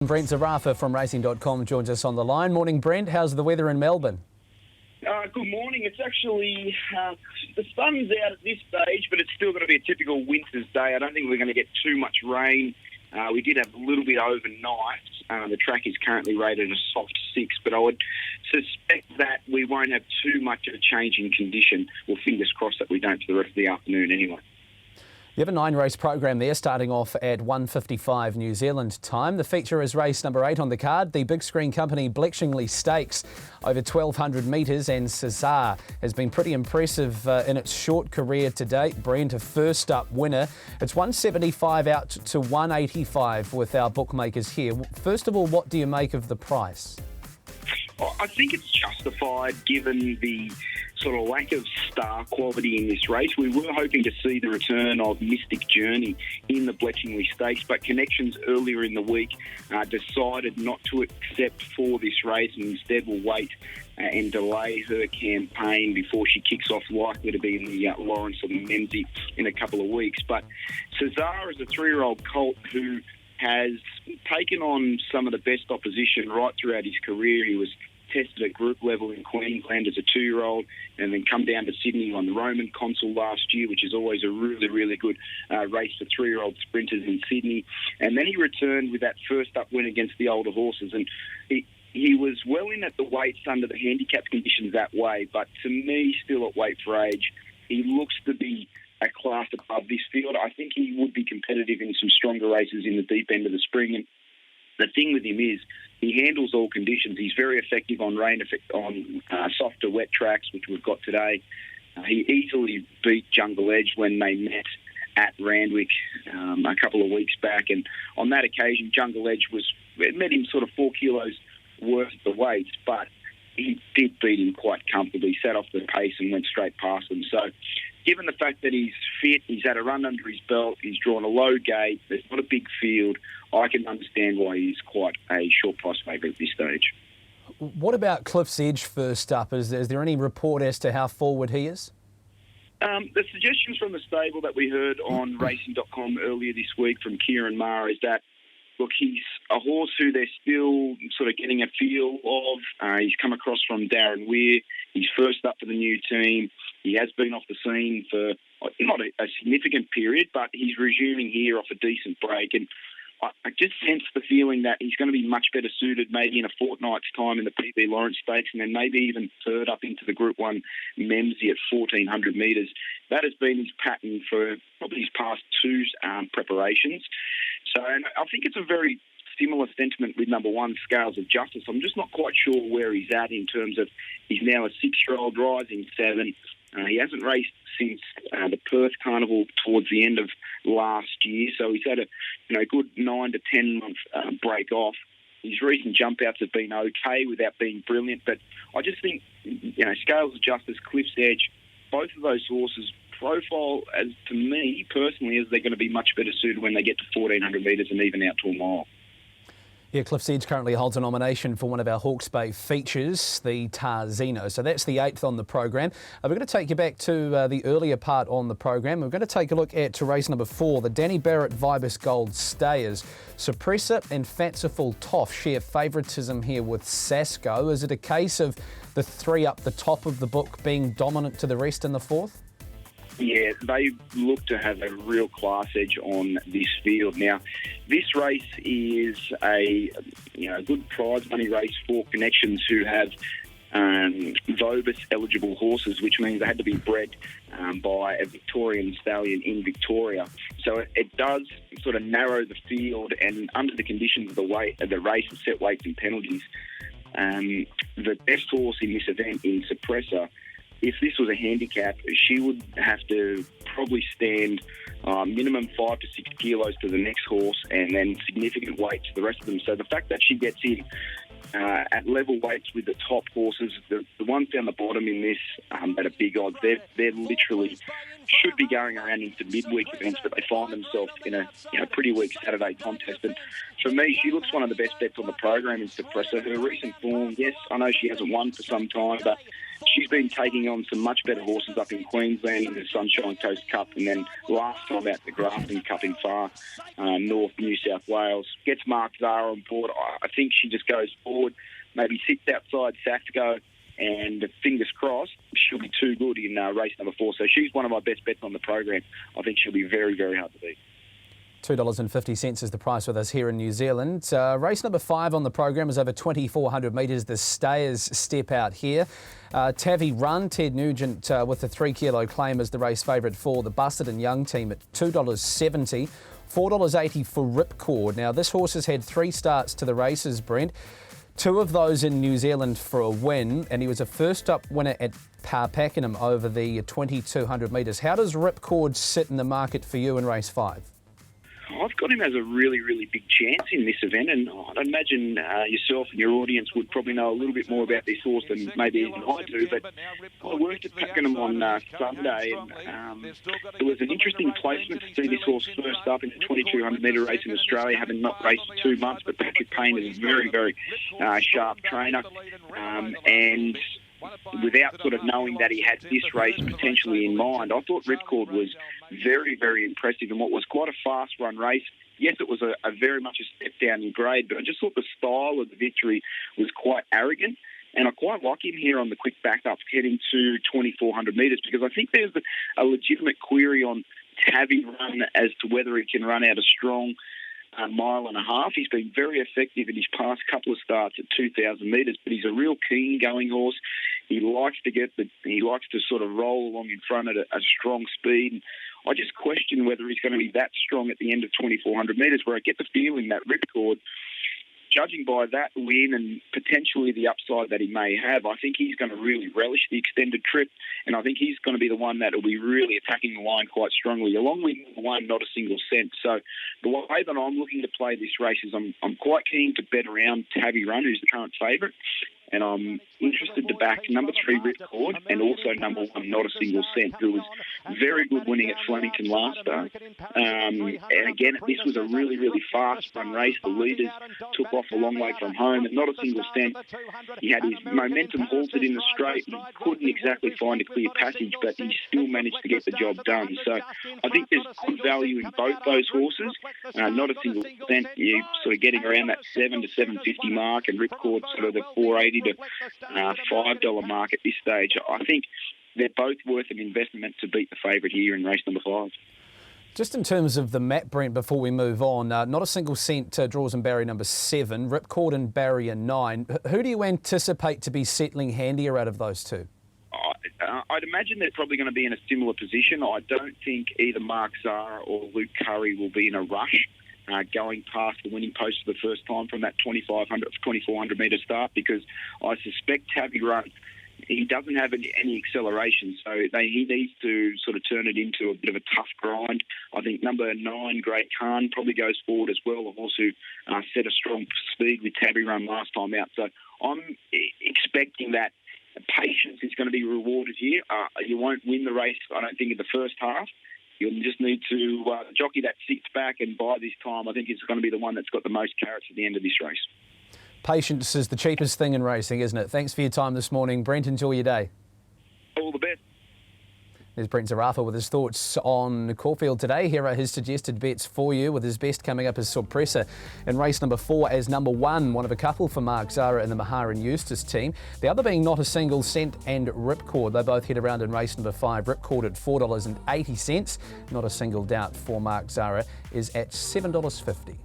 Brent Zerafa from Racing.com joins us on the line. Morning, Brent. How's the weather in Melbourne? Good morning. It's actually, the sun's out at this stage, but it's still going to be a typical winter's day. I don't think we're going to get too much rain. We did have a little bit overnight. The track is currently rated a soft 6, but I would suspect that we won't have too much of a change in condition. Well, fingers crossed that we don't for the rest of the afternoon anyway. You have a 9-race program there, starting off at 1:55 New Zealand time. The feature is race number 8 on the card, the big screen company Bletchingley Stakes, over 1,200 metres, and Cesar has been pretty impressive in its short career to date. Brent, a first-up winner. It's 175 out to 185 with our bookmakers here. First of all, what do you make of the price? I think it's justified given the sort of lack of star quality in this race. We were hoping to see the return of Mystic Journey in the Bletchingley Stakes, but Connections earlier in the week decided not to accept for this race and instead will wait and delay her campaign before she kicks off, likely to be in the Lawrence or the Memsie in a couple of weeks. But Cesar is a 3-year-old colt who has taken on some of the best opposition right throughout his career. He was tested at group level in Queensland as a 2-year-old and then come down to Sydney on the Roman Consul last year, which is always a really, really good race for 3-year-old sprinters in Sydney. And then he returned with that first up win against the older horses. And he was well in at the weights under the handicap conditions that way, but to me, still at weight for age, he looks to be a class above this field. I think he would be competitive in some stronger races in the deep end of the spring. And the thing with him is he handles all conditions. He's very effective on rain, on softer, wet tracks, which we've got today. He easily beat Jungle Edge when they met at Randwick a couple of weeks back. And on that occasion, Jungle Edge met him sort of 4 kilos worth of the weight, but he did beat him quite comfortably, sat off the pace and went straight past him. So given the fact that he's fit, he's had a run under his belt, he's drawn a low gate, there's not a big field, I can understand why he's quite a short price favourite at this stage. What about Cliff's Edge first up? Is there any report as to how forward he is? The suggestions from the stable that we heard on Racing.com earlier this week from Kieran Maher is that, look, he's a horse who they're still sort of getting a feel of. He's come across from Darren Weir. He's first up for the new team. He has been off the scene for not a significant period, but he's resuming here off a decent break. And I just sense the feeling that he's going to be much better suited maybe in a fortnight's time in the PB Lawrence Stakes and then maybe even third up into the Group 1 Memsie at 1,400 metres. That has been his pattern for probably his past 2 preparations. So and I think it's a very similar sentiment with number 1, Scales of Justice. I'm just not quite sure where he's at in terms of he's now a 6-year-old rising 7. He hasn't raced since the Perth Carnival towards the end of last year, so he's had a good 9 to 10 month break off. His recent jump outs have been okay without being brilliant, but I just think Scales of Justice, Cliff's Edge, both of those horses profile as to me personally as they're going to be much better suited when they get to 1,400 metres and even out to a mile. Yeah, Cliff's Edge currently holds a nomination for one of our Hawke's Bay features, the Tarzino. So that's the 8th on the program. We're going to take you back to the earlier part on the program. We're going to take a look at race number 4, the Danny Barrett Vibus Gold Stayers. Suppressor and Fanciful Toff share favouritism here with Sasco. Is it a case of the 3 up the top of the book being dominant to the rest in the 4th? Yeah, they look to have a real class edge on this field. Now, this race is a good prize money race for Connections who have Vobis eligible horses, which means they had to be bred by a Victorian stallion in Victoria. So it does sort of narrow the field, and under the conditions of the race of set weights and penalties, the best horse in this event in Suppressor, if this was a handicap, she would have to probably stand minimum 5 to 6 kilos to the next horse and then significant weight to the rest of them. So the fact that she gets in at level weights with the top horses, the ones down the bottom in this that are big odds, they're literally should be going around into midweek events, but they find themselves in a pretty weak Saturday contest. And for me, she looks one of the best bets on the program in Suppressor. Her recent form, yes, I know she hasn't won for some time, but she's been taking on some much better horses up in Queensland in the Sunshine Coast Cup, and then last time out the Grafton Cup in far north New South Wales. Gets Mark Zara on board. I think she just goes forward, maybe sits outside Saxco, and fingers crossed, she'll be too good in race number 4. So she's one of my best bets on the program. I think she'll be very, very hard to beat. $2.50 is the price with us here in New Zealand. Race number 5 on the program is over 2,400 metres. The stayers step out here. Tavi Run, Ted Nugent with the 3 kilo claim as the race favourite for the Busted and Young team at $2.70. $4.80 for Ripcord. Now, this horse has had 3 starts to the races, Brent. 2 of those in New Zealand for a win, and he was a first-up winner at Pakenham over the 2,200 metres. How does Ripcord sit in the market for you in race 5? I've got him as a really, really big chance in this event, and I'd imagine yourself and your audience would probably know a little bit more about this horse than maybe even I do, but I worked at Pakenham on Sunday, and it was an interesting placement to see this horse first up in the 2,200 metre race in Australia, having not raced for 2 months, but Patrick Payne is a very, very sharp trainer, and without sort of knowing that he had this race potentially in mind, I thought Ripcord was very, very impressive in what was quite a fast-run race. Yes, it was a very much a step down in grade, but I just thought the style of the victory was quite arrogant, and I quite like him here on the quick backup heading to 2,400 metres, because I think there's a legitimate query on Tavi Run as to whether he can run out a strong mile and a half. He's been very effective in his past couple of starts at 2,000 metres, but he's a real keen going horse. He likes to sort of roll along in front at a strong speed. And I just question whether he's going to be that strong at the end of 2,400 metres, where I get the feeling that Ripcord, judging by that win and potentially the upside that he may have, I think he's going to really relish the extended trip, and I think he's going to be the one that will be really attacking the line quite strongly, along with one not a single cent. So the way that I'm looking to play this race is I'm quite keen to bet around Tavi Run, who's the current favourite, and I'm interested to back number 3 Ripcord and also number 1 Not a Single Cent, who was very good winning at Flemington last start. And again, this was a really, really fast-run race. The leaders took off a long way from home, and Not a Single Cent, he had his momentum halted in the straight and couldn't exactly find a clear passage, but he still managed to get the job done. So I think there's good value in both those horses. Not a Single Cent, you sort of getting around that $7 to $7.50 mark, and Ripcord sort of the $4.80 to $5 mark at this stage. I think they're both worth an investment to beat the favourite here in race number 5. Just in terms of the map, Brent, before we move on, Not a Single Cent draws in barrier number 7, Ripcord in barrier 9. Who do you anticipate to be settling handier out of those two? I'd imagine they're probably going to be in a similar position. I don't think either Mark Zara or Luke Curry will be in a rush going past the winning post for the first time from that 2,400 metre start, because I suspect Tavi Run, he doesn't have any acceleration, so he needs to sort of turn it into a bit of a tough grind. I think number 9, Great Khan, probably goes forward as well, a horse who set a strong speed with Tavi Run last time out. So I'm expecting that patience is going to be rewarded here. You won't win the race, I don't think, in the first half. You'll just need to jockey that sits back, and by this time, I think it's going to be the one that's got the most carrots at the end of this race. Patience is the cheapest thing in racing, isn't it? Thanks for your time this morning. Brent, enjoy your day. All the best. There's Brent Zerafa with his thoughts on Caulfield today. Here are his suggested bets for you, with his best coming up as Sorpresa in race number 4 as number 1, one of a couple for Mark Zara and the Mahar and Eustace team. The other being Not a Single Cent and Ripcord. They both head around in race number 5. Ripcord at $4.80. Not a Single Doubt for Mark Zara is at $7.50.